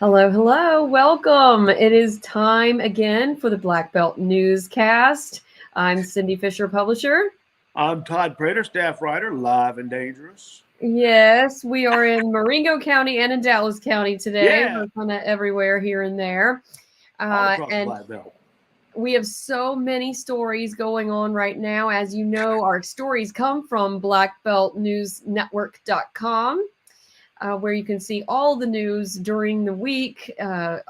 Hello, hello, welcome. It is time again for the Black Belt Newscast. I'm Cindy Fisher, publisher. I'm Todd Prater, staff writer, live and dangerous. Yes, we are in Marengo County and in Dallas County today. Yeah, We're kind of everywhere here and there. all across the And Black Belt. we have so many stories going on right now. As you know, our stories come from blackbeltnewsnetwork.com. Where you can see all the news during the week,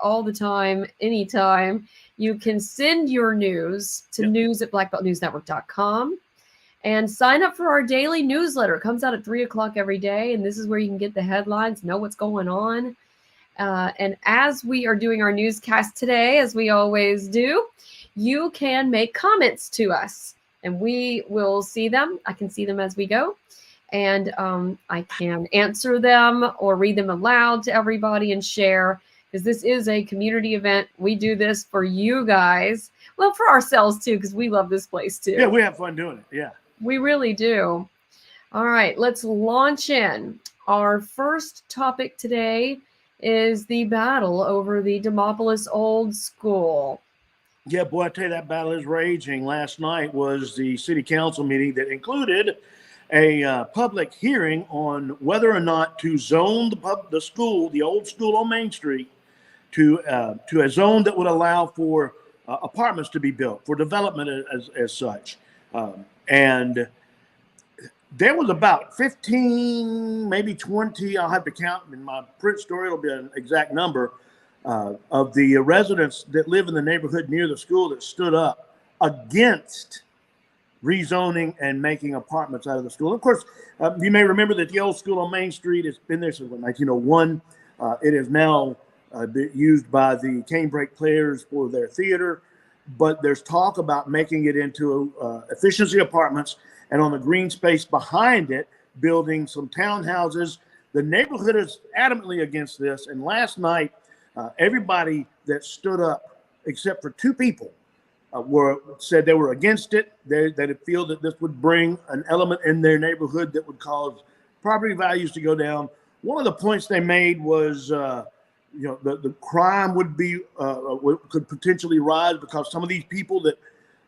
all the time, anytime. You can send your news to news at blackbeltnewsnetwork.com and sign up for our daily newsletter. It comes out at 3 o'clock every day, and this is where you can get the headlines, know what's going on. And as we are doing our newscast today, as we always do, you can make comments to us, and we will see them. I can see them as we go. And I can answer them or read them aloud to everybody and share, because this is a community event. We do this for you guys. Well, for ourselves too, because we love this place too. Yeah, we have fun doing it. Yeah. We really do. All right, let's launch in. Our first topic today is the battle over the Demopolis Old School. Yeah, boy, I tell you, that battle is raging. Last night was the city council meeting that included a public hearing on whether or not to zone the school, the old school on Main Street, to a zone that would allow for apartments to be built, for development as such. And there was about 15, maybe 20, I'll have to count in my print story, it'll be an exact number, of the residents that live in the neighborhood near the school that stood up against rezoning and making apartments out of the school. Of course, you may remember that the old school on Main Street has been there since 1901. It is now used by the canebrake players for their theater, but there's talk about making it into efficiency apartments, and on the green space behind it, building some townhouses. The neighborhood is adamantly against this, and last night, everybody that stood up, except for two people, said they were against it. They feel that this would bring an element in their neighborhood that would cause property values to go down. One of the points they made was, the crime could potentially rise because some of these people that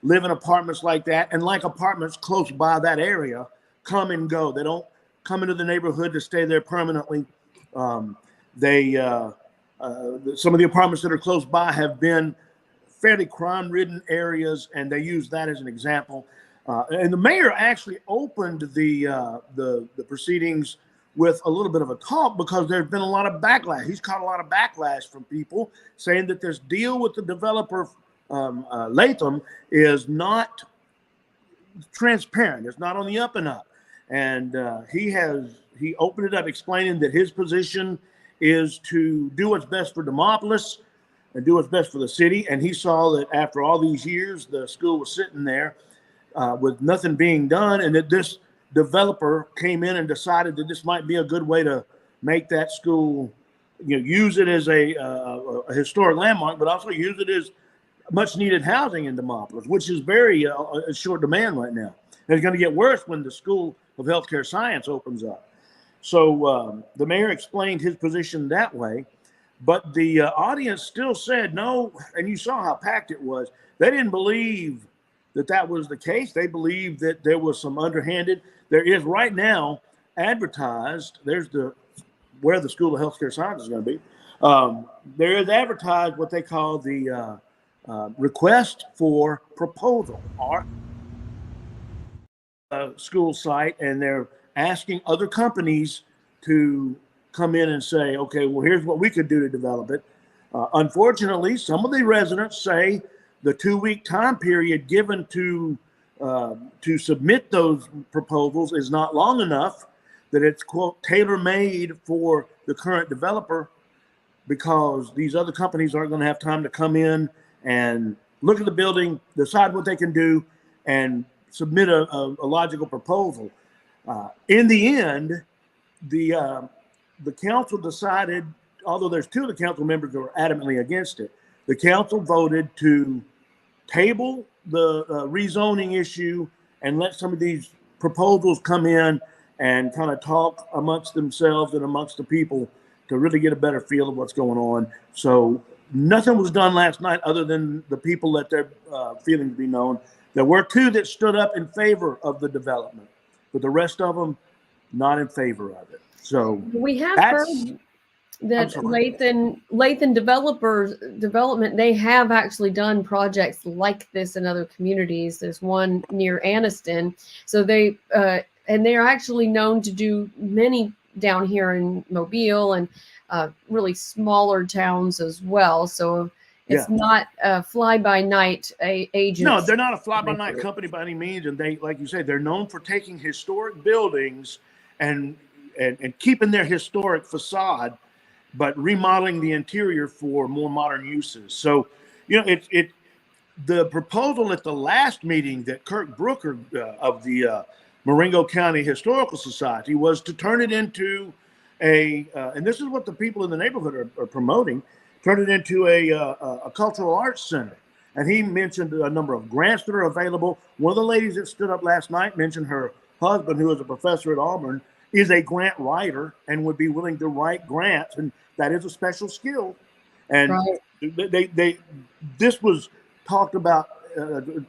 live in apartments like that and like apartments close by that area come and go. They don't come into the neighborhood to stay there permanently. Some of the apartments that are close by have been fairly crime-ridden areas, and they use that as an example. And the mayor actually opened the proceedings with a little bit of a talk, because there's been a lot of backlash. He's caught a lot of backlash from people saying that this deal with the developer, Latham, is not transparent. It's not on the up and up. And he opened it up, explaining that his position is to do what's best for Demopolis and do what's best for the city. And he saw that after all these years, the school was sitting there with nothing being done, and that this developer came in and decided that this might be a good way to make that school, use it as a historic landmark, but also use it as much needed housing in Demopolis, which is very short demand right now. And it's going to get worse when the School of Healthcare Science opens up. So the mayor explained his position that way. But the audience still said no, and you saw how packed it was. They didn't believe that was the case. They believed that there was some underhanded. There is right now advertised, there's where the School of Healthcare Science is going to be. There is advertised what they call the request for proposal, or school site, and they're asking other companies to come in and say, okay, well, here's what we could do to develop it. Unfortunately, some of the residents say the 2-week time period given to submit those proposals is not long enough, that it's, quote, tailor-made for the current developer, because these other companies aren't going to have time to come in and look at the building, decide what they can do, and submit a logical proposal. In the end, the council decided, although there's two of the council members that were adamantly against it, the council voted to table the rezoning issue and let some of these proposals come in and kind of talk amongst themselves and amongst the people to really get a better feel of what's going on. So nothing was done last night other than the people let their feelings be known. There were 2 that stood up in favor of the development, but the rest of them not in favor of it. So we have heard that Lathan Development, they have actually done projects like this in other communities. There's one near Anniston. So they and they're actually known to do many down here in Mobile and really smaller towns as well. So it's not a fly-by-night agency. No, they're not a fly-by-night company by any means. And they, like you say, they're known for taking historic buildings and keeping their historic facade, but remodeling the interior for more modern uses. So, you know, the proposal at the last meeting that Kirk Brooker of the Marengo County Historical Society was to turn it into and this is what the people in the neighborhood are promoting, turn it into a cultural arts center. And he mentioned a number of grants that are available. One of the ladies that stood up last night mentioned her husband, who is a professor at Auburn, is a grant writer and would be willing to write grants. And that is a special skill. And this was talked about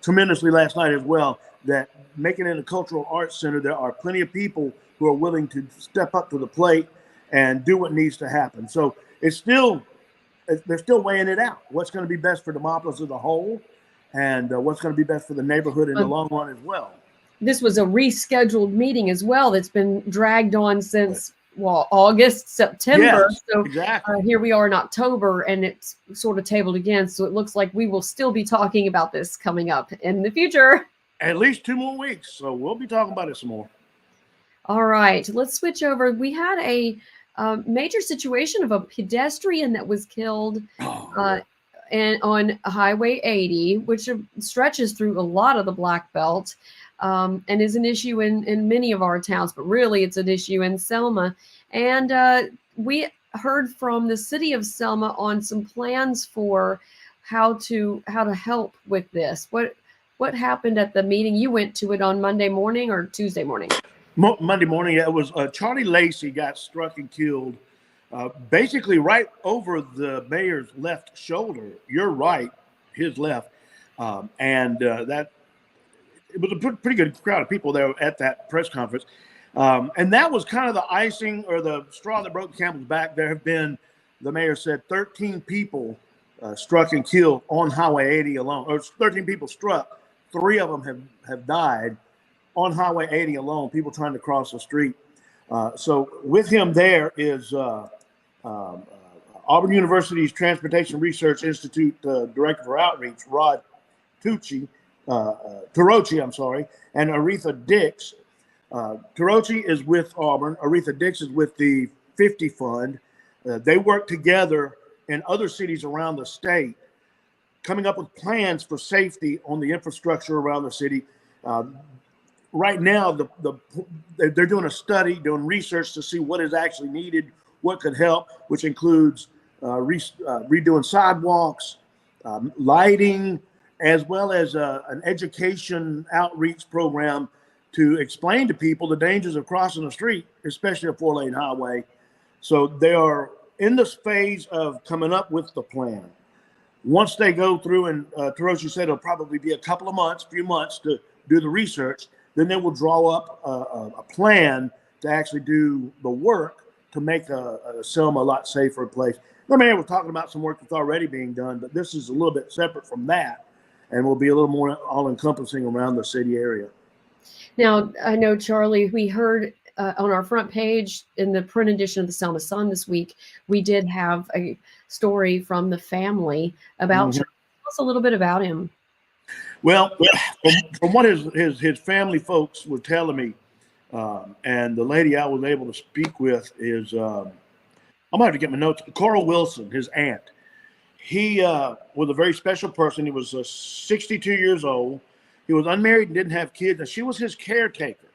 tremendously last night as well, that making it a cultural arts center, there are plenty of people who are willing to step up to the plate and do what needs to happen. So they're still weighing it out. What's going to be best for Demopolis as a whole, and what's going to be best for the neighborhood in the long run as well. This was a rescheduled meeting as well that's been dragged on since August, September. Yes, so exactly. Here we are in October, and it's sort of tabled again. So it looks like we will still be talking about this coming up in the future. At least 2 more weeks. So we'll be talking about it some more. All right, let's switch over. We had a major situation of a pedestrian that was killed and on Highway 80, which stretches through a lot of the Black Belt. And is an issue in many of our towns, but really it's an issue in Selma. And we heard from the city of Selma on some plans for how to help with this. What happened at the meeting? You went to it on Monday morning or Tuesday morning? Monday morning. It was Charlie Lacey got struck and killed, basically right over the mayor's left shoulder. You're right, his left, and that. It was a pretty good crowd of people there at that press conference. And that was kind of the icing or the straw that broke the camel's back. There have been, the mayor said, 13 people struck and killed on Highway 80 alone, or 13 people struck. 3 of them have died on Highway 80 alone, people trying to cross the street. So with him there is Auburn University's Transportation Research Institute Director for Outreach, Rod Tucci. Tarochi, and Aretha Dix. Tarochi is with Auburn. Aretha Dix is with the 50 Fund. They work together in other cities around the state, coming up with plans for safety on the infrastructure around the city. Right now, they're doing a study, doing research to see what is actually needed, what could help, which includes redoing sidewalks, lighting, as well as an education outreach program to explain to people the dangers of crossing the street, especially a 4-lane highway. So they are in this phase of coming up with the plan. Once they go through, and Taroshi said it'll probably be a few months to do the research, then they will draw up a plan to actually do the work to make Selma a lot safer place. The mayor was talking about some work that's already being done, but this is a little bit separate from that, and will be a little more all-encompassing around the city area. Now, I know, Charlie, we heard on our front page in the print edition of the Selma Sun this week, we did have a story from the family about Charlie. Tell us a little bit about him. Well, from what his family folks were telling me, and the lady I was able to speak with is, I'm going to have to get my notes, Coral Wilson, his aunt. He was a very special person. He was 62 years old. He was unmarried and didn't have kids, and she was his caretaker.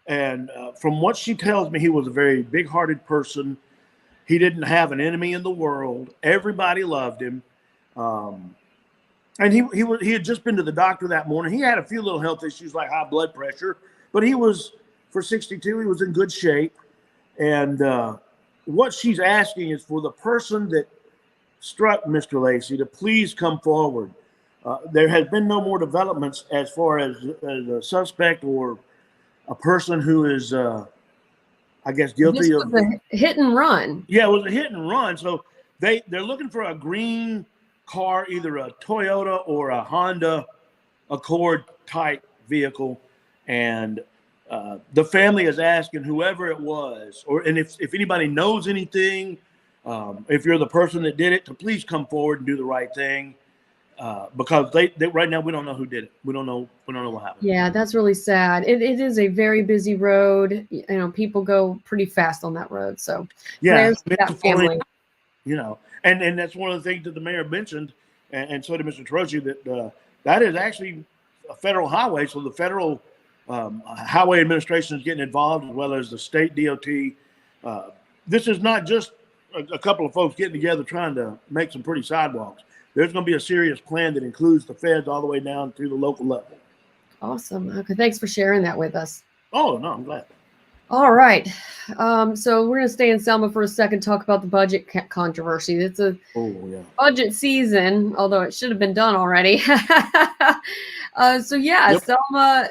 And from what she tells me, he was a very big-hearted person. He didn't have an enemy in the world. Everybody loved him. And he had just been to the doctor that morning. He had a few little health issues like high blood pressure, but he was, for 62, he was in good shape. And what she's asking is for the person that struck Mr. Lacey to please come forward. There has been no more developments as far as a suspect or a person who is, I guess, guilty This was a hit and run. Yeah, it was a hit and run. So they're looking for a green car, either a Toyota or a Honda Accord type vehicle, and the family is asking whoever it was, and if anybody knows anything, if you're the person that did it, to please come forward and do the right thing, because they right now we don't know who did it. We don't know what happened. Yeah, that's really sad. It is a very busy road. You know, people go pretty fast on that road. So prayers to that family. You know, and that's one of the things that the mayor mentioned, and so did Mr. Troche, that that is actually a federal highway, so the federal highway administration is getting involved, as well as the state DOT. This is not just a couple of folks getting together trying to make some pretty sidewalks. There's going to be a serious plan that includes the feds all the way down to the local level. Awesome. Okay, thanks for sharing that with us. Oh, no, I'm glad. All right. So we're going to stay in Selma for a second, talk about the budget controversy. It's a budget season, although it should have been done already. Yep. Selma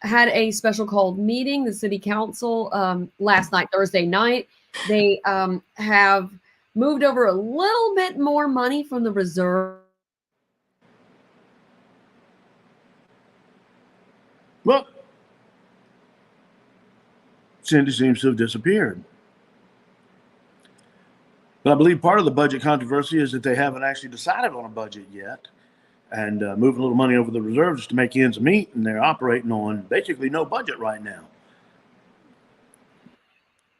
had a special called meeting, the city council, last night, Thursday night. They have moved over a little bit more money from the reserve. Well, Cindy seems to have disappeared. But I believe part of the budget controversy is that they haven't actually decided on a budget yet, and moving a little money over the reserves to make ends meet, and they're operating on basically no budget right now.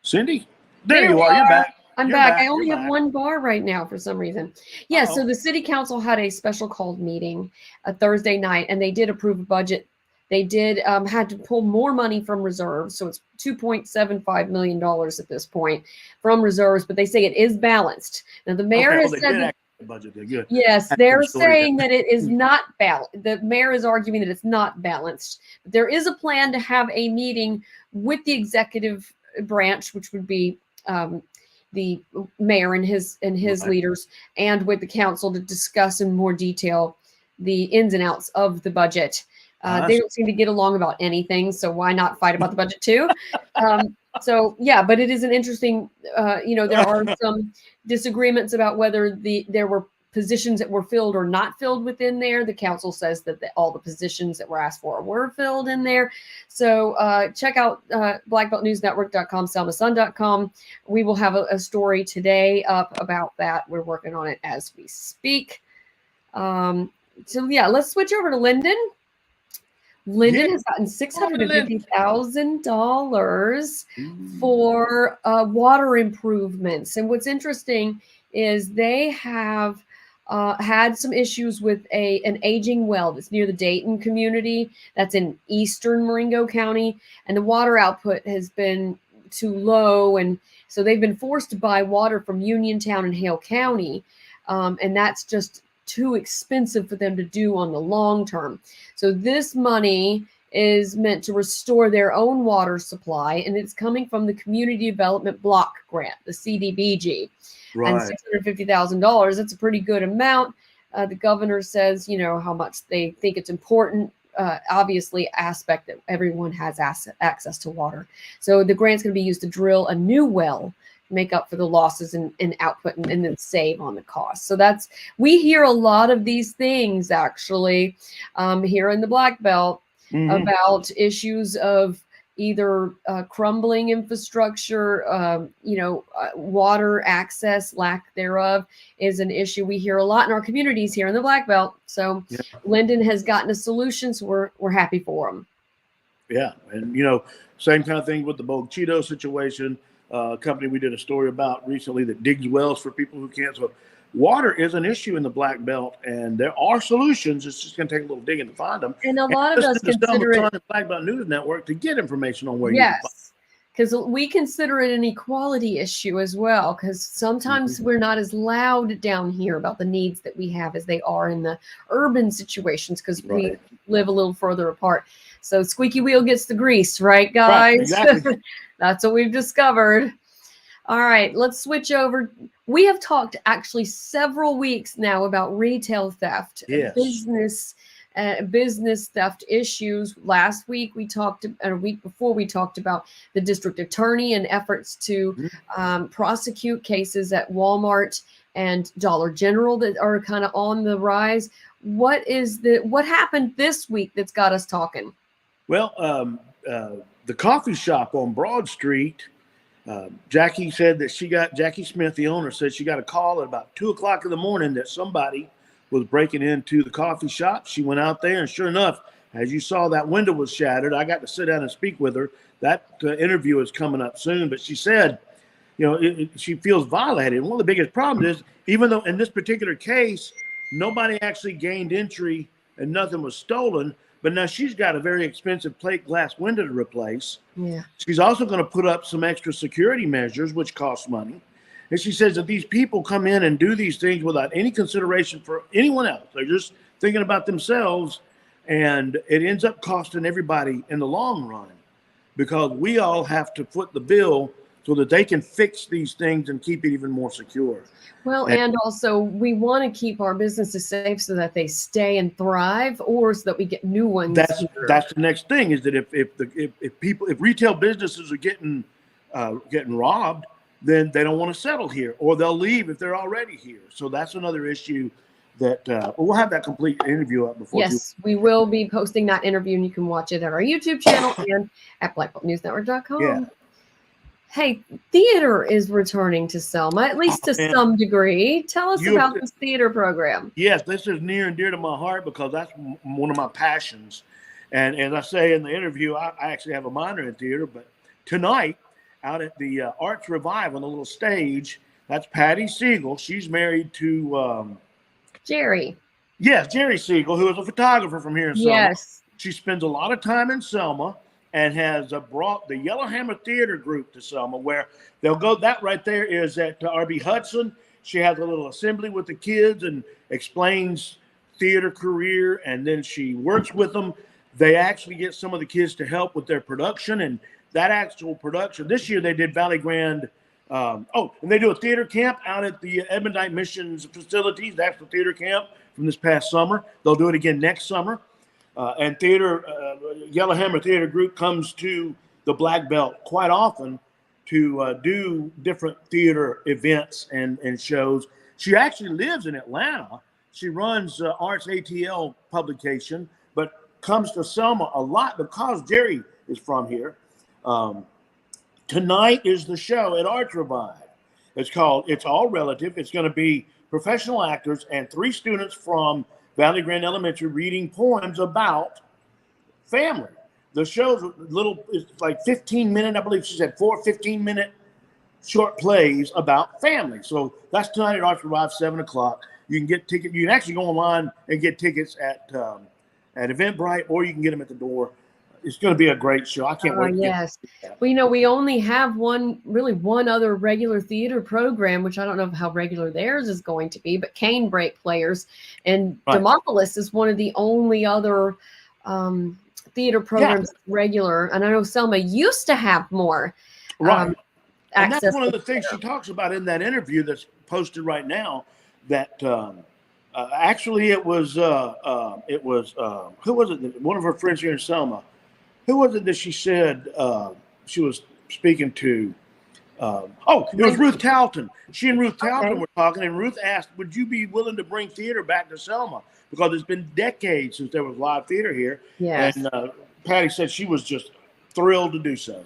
Cindy, there you are. You're back. I'm back. I only have one bar right now for some reason. Yeah, so the city council had a special called meeting a Thursday night, and they did approve a budget. They did had to pull more money from reserves, so it's $2.75 million at this point from reserves, but they say it is balanced. Now, the mayor has said that the budget. They're good. Yes, they're saying that it is not balanced. The mayor is arguing that it's not balanced. There is a plan to have a meeting with the executive branch, which would be the mayor and his leaders, and with the council to discuss in more detail the ins and outs of the budget. They don't seem to get along about anything, so why not fight about the budget too? But it is an interesting, there are some disagreements about whether there were positions that were filled or not filled within there. The council says that all the positions that were asked for were filled in there. So check out blackbeltnewsnetwork.com, selmasun.com. We will have a story today up about that. We're working on it as we speak. Let's switch over to Linden. Linden has gotten $650,000 for water improvements. And what's interesting is they have had some issues with an aging well that's near the Dayton community. That's in eastern Marengo County. And the water output has been too low. And so they've been forced to buy water from Uniontown and Hale County. And that's just too expensive for them to do on the long term. So this money is meant to restore their own water supply, and it's coming from the Community Development Block Grant, the CDBG. Right. And $650,000, that's a pretty good amount. The governor says, how much they think it's important, obviously aspect that everyone has access to water. So the grant's going to be used to drill a new well, make up for the losses in output and then save on the cost. So we hear a lot of these things actually here in the Black Belt about issues of either crumbling infrastructure, water access, lack thereof is an issue we hear a lot in our communities here in the Black Belt. So Linden has gotten a solution, so we're happy for them. Yeah, and same kind of thing with the Cheeto situation. Company we did a story about recently that digs wells for people who can't. So water is an issue in the Black Belt, and there are solutions. It's just going to take a little digging to find them. And a lot of us consider it the Black Belt News Network to get information on where yes, because we consider it an equality issue as well, because sometimes we're not as loud down here about the needs that we have as they are in the urban situations, because we live a little further apart. So squeaky wheel gets the grease, right, guys? Right, exactly. That's what we've discovered. All right, let's switch over. We have talked actually several weeks now about retail theft, Yes. business theft issues. Last week we talked, and a week before we talked about the district attorney and efforts to prosecute cases at Walmart and Dollar General that are kind of on the rise. What happened this week that's got us talking? Well, the coffee shop on Broad Street, Jackie said that Jackie Smith, the owner, said she got a call at about 2:00 in the morning that somebody was breaking into the coffee shop. She went out there, and sure enough, as you saw, that window was shattered. I got to sit down and speak with her. That interview is coming up soon, but she said, she feels violated. And one of the biggest problems is, even though in this particular case, nobody actually gained entry and nothing was stolen, but now she's got a very expensive plate glass window to replace. Yeah. She's also going to put up some extra security measures, which cost money. And she says that these people come in and do these things without any consideration for anyone else. They're just thinking about themselves, and it ends up costing everybody in the long run, because we all have to foot the bill so that they can fix these things and keep it even more secure. Well, and also we want to keep our businesses safe so that they stay and thrive, or so that we get new ones. That's the next thing, is that if retail businesses are getting robbed, then they don't want to settle here, or they'll leave if they're already here. So that's another issue that we'll have that complete interview up before. Yes, we will be posting that interview, and you can watch it at our YouTube channel and at blackbeltnewsnetwork.com. Yeah. Hey, theater is returning to Selma, at least to some degree. Tell us about this theater program. Yes, this is near and dear to my heart, because that's one of my passions. And as I say in the interview, I actually have a minor in theater. But tonight, out at the Arts Revive on the little stage, that's Patty Siegel. She's married to Jerry. Yes, Jerry Siegel, who is a photographer from here in Selma. Yes. She spends a lot of time in Selma, and has brought the Yellowhammer Theater Group to Selma, where they'll go. That right there is at R.B. Hudson. She has a little assembly with the kids and explains theater career, and then she works with them. They actually get some of the kids to help with their production, and that actual production. This year they did Valley Grand. And they do a theater camp out at the Edmondite Missions facilities. That's the theater camp from this past summer. They'll do it again next summer. And Yellowhammer Theater Group comes to the Black Belt quite often to do different theater events and shows. She actually lives in Atlanta. She runs Arts ATL publication, but comes to Selma a lot because Jerry is from here. Tonight is the show at Arts Revive. It's called It's All Relative. It's going to be professional actors and 3 students from Valley Grand Elementary reading poems about family. The show's it's like 15-minute, I believe she said 4 15-minute short plays about family. So that's tonight at Arts Revive, 7 o'clock. You can get tickets. You can actually go online and get tickets at Eventbrite, or you can get them at the door. It's going to be a great show. I can't wait. Yes. Well, we only have one other regular theater program, which I don't know how regular theirs is going to be, but Cane Break Players. And right. Demopolis is one of the only other theater programs regular. And I know Selma used to have more. Right. And that's one of the things she talks about in that interview that's posted right now, that actually it was who was it? One of her friends here in Selma. Who was it that she said she was speaking to? It was Ruth Talton. She and Ruth Talton were talking, and Ruth asked, would you be willing to bring theater back to Selma? Because it's been decades since there was live theater here. Yes. And Patty said she was just thrilled to do so.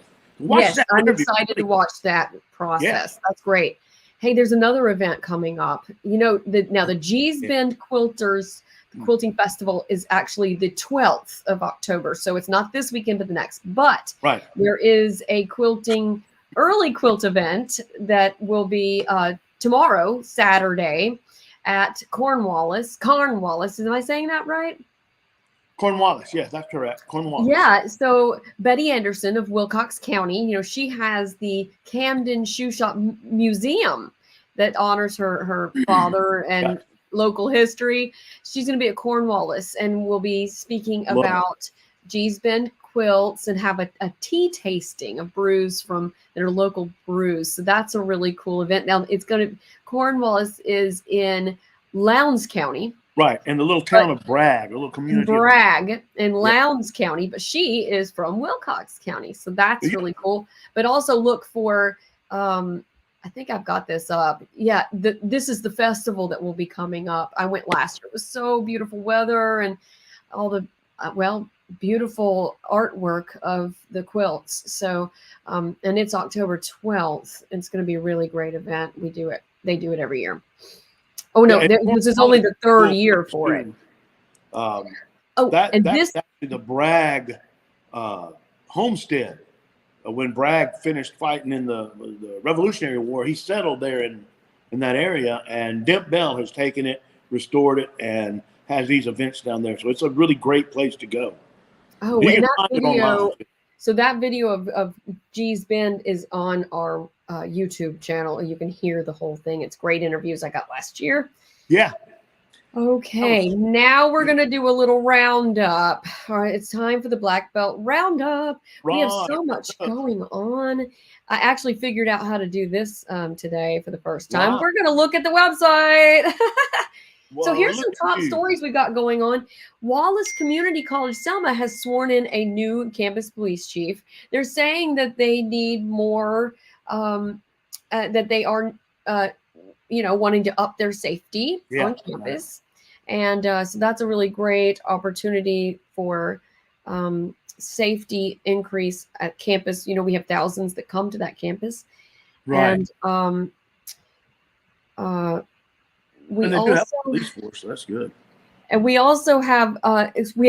I'm excited to watch that process. Yeah. That's great. Hey, there's another event coming up. The G's Bend Quilters Quilting Festival is actually the 12th of October. So it's not this weekend, but the next. But there is a early quilt event that will be tomorrow, Saturday, at Cornwallis. Am I saying that right? Cornwallis, yes, that's correct. Cornwallis. Yeah, so Betty Anderson of Wilcox County, she has the Camden Shoe Shop Museum that honors her father and local history. She's going to be at Cornwallis, and we'll be speaking about G's Bend quilts and have a tea tasting of brews from their local brews. So that's a really cool event. Now Cornwallis is in Lowndes County. Right, in the little town of Bragg, a little community. Bragg in Lowndes County, but she is from Wilcox County, so that's really cool. But also look for, I think I've got this up. Yeah, this is the festival that will be coming up. I went last year. It was so beautiful weather and all the beautiful artwork of the quilts. So, and it's October 12th. It's going to be a really great event. They do it every year. Oh no, this is only the third year for it. That's actually the Bragg homestead. When Bragg finished fighting in the Revolutionary War, he settled there in that area, and Dimp Bell has taken it, restored it, and has these events down there. So it's a really great place to go. Oh, and that video. So that video of G's Bend is on our YouTube channel, and you can hear the whole thing. It's great interviews I got last year. Yeah. Okay, now we're going to do a little roundup. All right, it's time for the Black Belt Roundup. We have so much going on. I actually figured out how to do this today for the first time. We're going to look at the website. So here's some top stories we've got going on. Wallace Community College Selma has sworn in a new campus police chief. They're saying that they need more, that they are, wanting to up their safety on campus. And so that's a really great opportunity for safety increase at campus. You know, we have thousands that come to that campus. Right. And we and they also do have a police force, so that's good. And we also have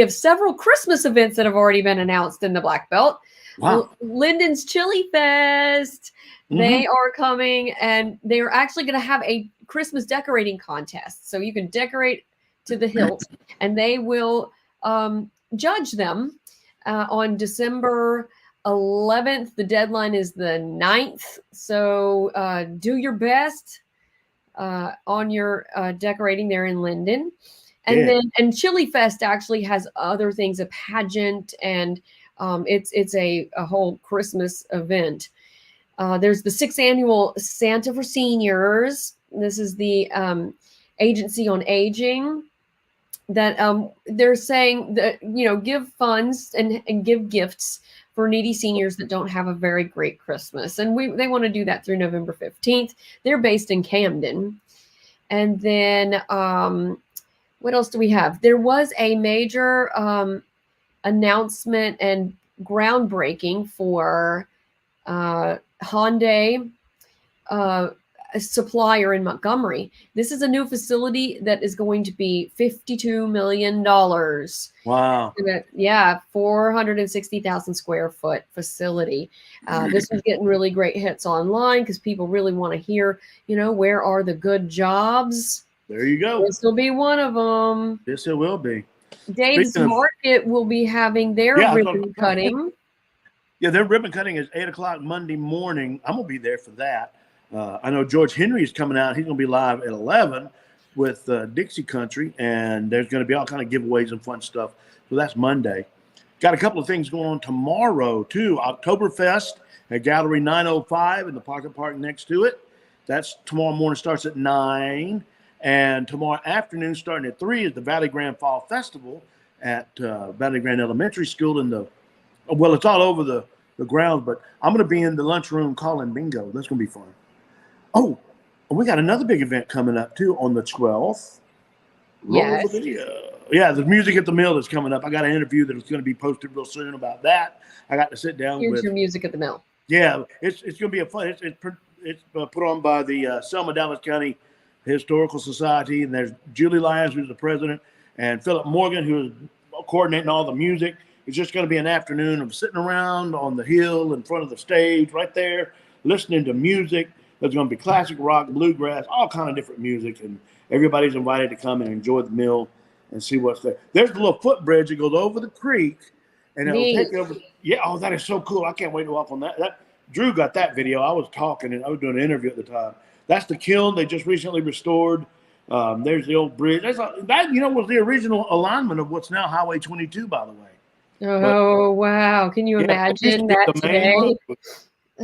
several Christmas events that have already been announced in the Black Belt. Wow. Linden's Chili Fest. They are coming, and they're actually going to have a Christmas decorating contest. So you can decorate to the hilt, and they will judge them on December 11th. The deadline is the 9th. So do your best on your decorating there in Linden. And Chili Fest actually has other things, a pageant, and it's a whole Christmas event. There's the 6th annual Santa for Seniors. This is the Agency on Aging that they're saying that, give funds and give gifts for needy seniors that don't have a very great Christmas. And they want to do that through November 15th. They're based in Camden. And then what else do we have? There was a major announcement and groundbreaking for Hyundai supplier in Montgomery. This is a new facility that is going to be $52 million. Wow. 460,000 square foot facility. This was getting really great hits online because people really want to hear, where are the good jobs? There you go. This will be one of them. Yes, it will be. Dave's Market will be having their ribbon cutting. Yeah, their ribbon cutting is 8 o'clock Monday morning. I'm going to be there for that. I know George Henry is coming out. He's going to be live at 11 with Dixie Country, and there's going to be all kind of giveaways and fun stuff. So that's Monday. Got a couple of things going on tomorrow, too. Oktoberfest at Gallery 905 in the Pocket Park next to it. That's tomorrow morning, starts at 9. And tomorrow afternoon, starting at 3, is the Valley Grand Fall Festival at Valley Grand Elementary School it's all over the grounds, but I'm going to be in the lunchroom calling bingo. That's going to be fun. Oh, we got another big event coming up, too, on the 12th. Yes. Yeah, the Music at the Mill is coming up. I got an interview that is going to be posted real soon about that. I got to sit down with. Here's your Music at the Mill. Yeah, it's going to be a fun. It's put on by the Selma Dallas County Historical Society, and there's Julie Lyons, who's the president, and Philip Morgan, who is coordinating all the music. It's just going to be an afternoon of sitting around on the hill in front of the stage right there, listening to music. There's going to be classic rock, bluegrass, all kind of different music, and everybody's invited to come and enjoy the mill and see what's there. There's a little footbridge that goes over the creek, and it'll take you over. Yeah, oh, that is so cool. I can't wait to walk on that. Drew got that video. I was talking, and I was doing an interview at the time. That's the kiln they just recently restored. There's the old bridge. That was the original alignment of what's now Highway 22, by the way. Oh, wow. Can you Yeah, it used to imagine be that the main today? one.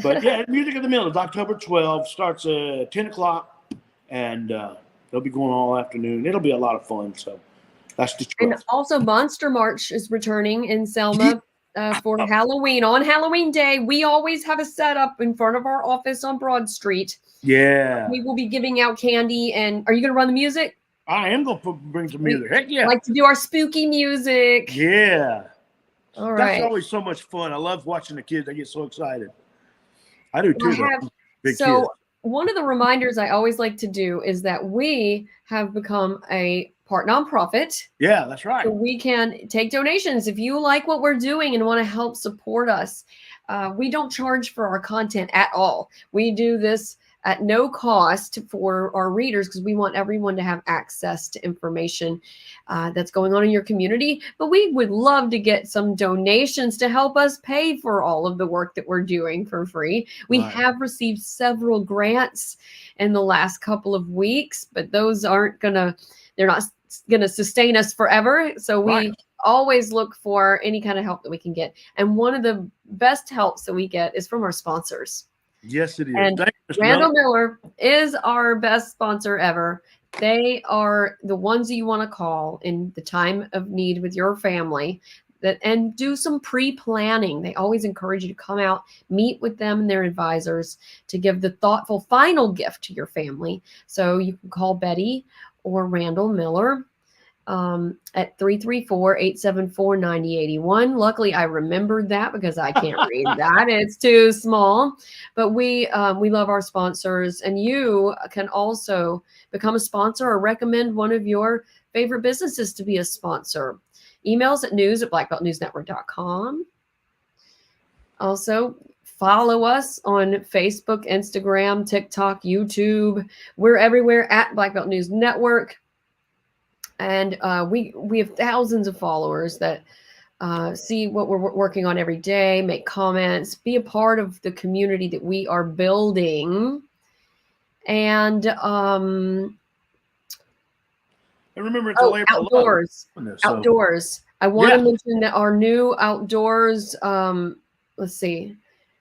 But yeah, Music in the Mill is October 12th, starts at 10 o'clock, and they'll be going all afternoon. It'll be a lot of fun. So that's the And 12th. also, Monster March is returning in Selma for Halloween. On Halloween Day, we always have a setup in front of our office on Broad Street. Yeah, We will be giving out candy. And are you going to run the music? I am going to bring some We music. Heck yeah. like to do our spooky music. Yeah. All That's right. always so much fun. I love watching the kids. They get so excited. I do Well, too, though. Big so kids. one of the reminders I always like to do is that we have become a part nonprofit. Yeah, that's right. So we can take donations if you like what we're doing and want to help support us. We don't charge for our content at all. We do this at no cost for our readers because we want everyone to have access to information that's going on in your community. But we would love to get some donations to help us pay for all of the work that we're doing for free. We Right. have received several grants in the last couple of weeks, but those aren't they're not going to sustain us forever. So we always look for any kind of help that we can get. And one of the best helps that we get is from our sponsors. Yes, it is. And Thank you, Mr. Randall Miller. Miller is our best sponsor ever. They are the ones that you want to call in the time of need with your family and do some pre-planning. They always encourage you to come out, meet with them and their advisors to give the thoughtful final gift to your family. So you can call Betty or Randall Miller at 334-874-9081. Luckily, I remembered that because I can't read that. It's too small. But we love our sponsors, and you can also become a sponsor or recommend one of your favorite businesses to be a sponsor. Emails at news@blackbeltnewsnetwork.com. Also, follow us on Facebook, Instagram, TikTok, YouTube. We're everywhere at Black Belt News Network. And we have thousands of followers that see what we're working on every day, make comments, be a part of the community that we are building. And remember, it's a labor of love. Outdoors. I want to mention that our new outdoors, let's see.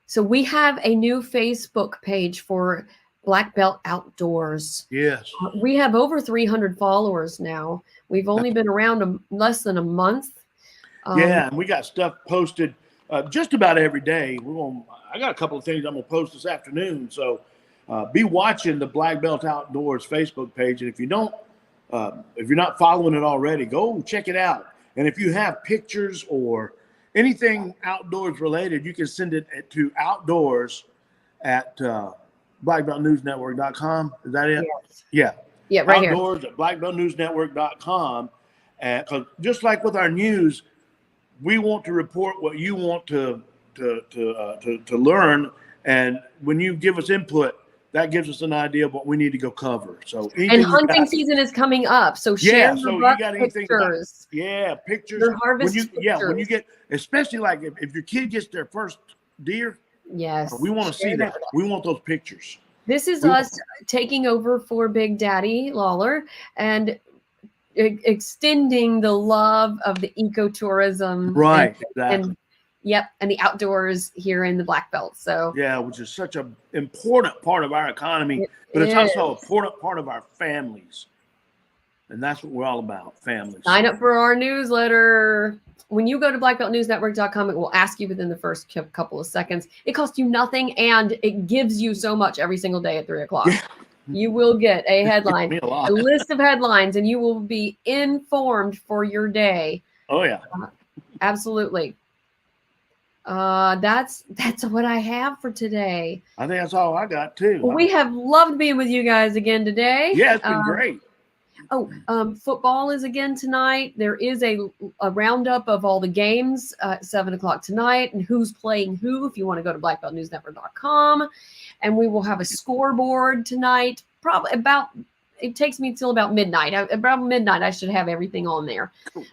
So we have a new Facebook page for Black Belt Outdoors. Yes. We have over 300 followers now. We've only been around less than a month. Yeah, and we got stuff posted just about every day. I got a couple of things I'm going to post this afternoon. So be watching the Black Belt Outdoors Facebook page. And if you don't, if you're not following it already, go check it out. And if you have pictures or anything outdoors related, you can send it to outdoors at blackbeltnewsnetwork.com. Is that it? Yes. Yeah. Yeah, right outdoors here. At blackbeltnewsnetwork.com. And because just like with our news, we want to report what you want to learn. And when you give us input, that gives us an idea of what we need to go cover. So and hunting season is coming up. So share so your you got anything pictures. Pictures. Your harvest pictures. When you get, especially like if your kid gets their first deer. Yes. We want to see that. We want those pictures. This is us taking over for Big Daddy Lawler and extending the love of the ecotourism. Right. Exactly. And the outdoors here in the Black Belt. So yeah, which is such an important part of our economy, but it's also an important part of our families. And that's what we're all about, families. Sign up for our newsletter. When you go to blackbeltnewsnetwork.com, it will ask you within the first couple of seconds. It costs you nothing, and it gives you so much every single day at 3 o'clock. Yeah. You will get a headline, a list of headlines, and you will be informed for your day. Oh, yeah. Absolutely. That's what I have for today. I think that's all I got, too. Well, we have loved being with you guys again today. Yeah, it's been great. Football is again tonight. There is a roundup of all the games at 7 o'clock tonight and who's playing who if you want to go to blackbeltnewsnetwork.com. And we will have a scoreboard tonight, probably about it takes me till about midnight. About midnight, I should have everything on there. Cool.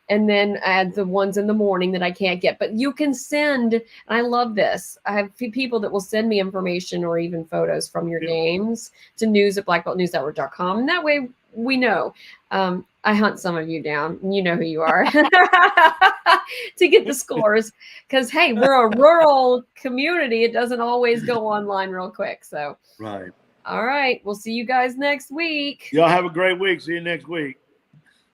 And then add the ones in the morning that I can't get. But you can send, and I love this. I have people that will send me information or even photos from your games to news@blackbeltnewsnetwork.com. And that way we know. I hunt some of you down, and you know who you are, to get the scores. Because, hey, we're a rural community. It doesn't always go online real quick. So, Right. All right. We'll see you guys next week. Y'all have a great week. See you next week.